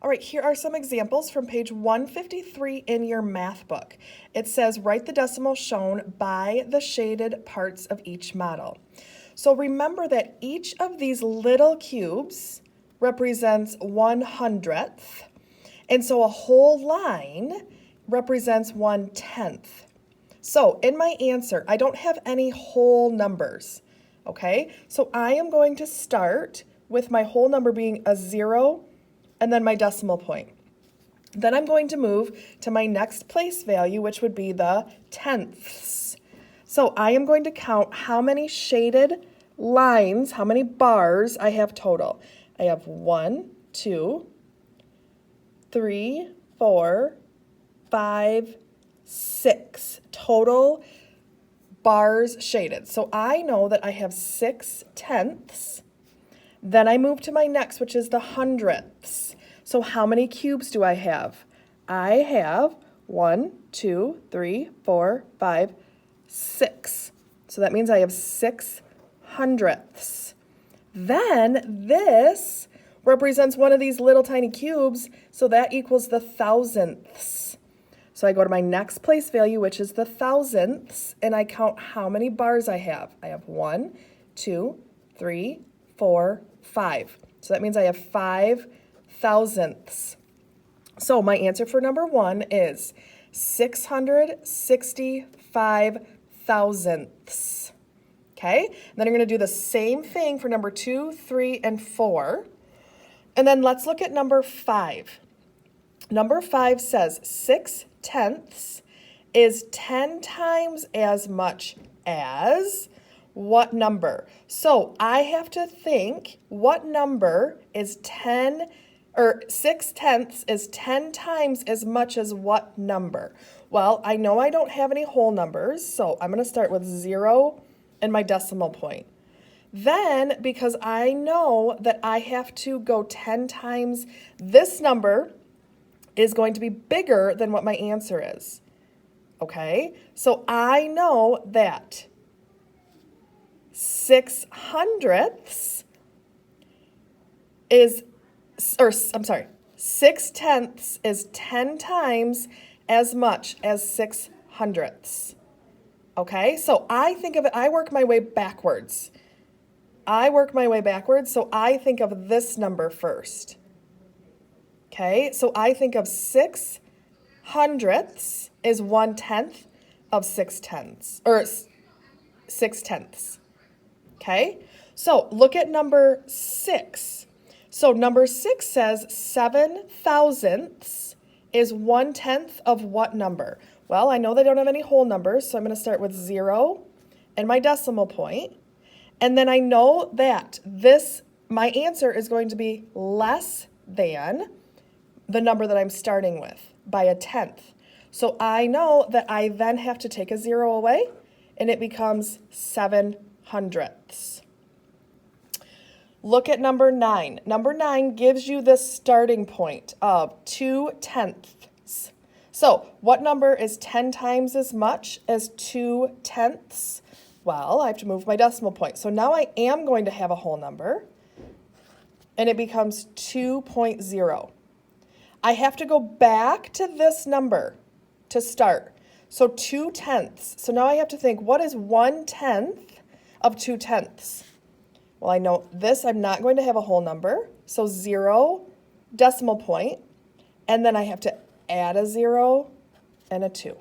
All right, here are some examples from page 153 in your math book. It says, write the decimal shown by the shaded parts of each model. So remember that each of these little cubes represents 1/100th, and so a whole line represents 1/10th. So in my answer, I don't have any whole numbers, okay? So I am going to start with my whole number being a 0 and then my decimal point. Then I'm going to move to my next place value, which would be the tenths. So I am going to count how many shaded lines, how many bars I have total. I have 1, 2, 3, 4, 5, 6 total bars shaded. So I know that I have 6/10ths. Then I move to my next, which is the hundredths. So how many cubes do I have? I have 1, 2, 3, 4, 5, 6. So that means I have 6/100ths. Then this represents one of these little tiny cubes, so that equals the thousandths. So I go to my next place value, which is the thousandths, and I count how many bars I have. I have 1, 2, 3, 4, 5. So that means I have 5/1000ths. So my answer for number 1 is 665/1000ths. Okay? And then I'm going to do the same thing for number 2, 3, and 4. And then let's look at number 5. Number 5 says 6/10ths is 10 times as much as what number? So I have to think what number is 10, or 6/10ths is 10 times as much as what number? Well, I know I don't have any whole numbers, so I'm going to start with 0 and my decimal point. Then, because I know that I have to go 10 times, this number is going to be bigger than what my answer is. Okay? So I know that 6/100ths is, or I'm sorry, 6/10ths is 10 times as much as 6/100ths. Okay? So I think of it, I work my way backwards. So I think of this number first. Okay? So I think of 6/100ths is 1/10 of 6/10ths, or 6/10ths. Okay? So look at number 6. So number 6 says 7/1000ths is 1/10 of what number? Well, I know they don't have any whole numbers, so I'm going to start with 0 and my decimal point. And then I know that my answer is going to be less than the number that I'm starting with by 1/10. So I know that I then have to take a 0 away, and it becomes 7/100ths. Look at number 9. Number 9 gives you the starting point of 2/10ths. So what number is 10 times as much as 2/10ths? Well, I have to move my decimal point. So now I am going to have a whole number, and it becomes 2.0. I have to go back to this number to start. So 2/10ths. So now I have to think, what is 1/10 of 2/10ths? Well, I know this, I'm not going to have a whole number. So 0, decimal point, and then I have to add a 0 and a 2.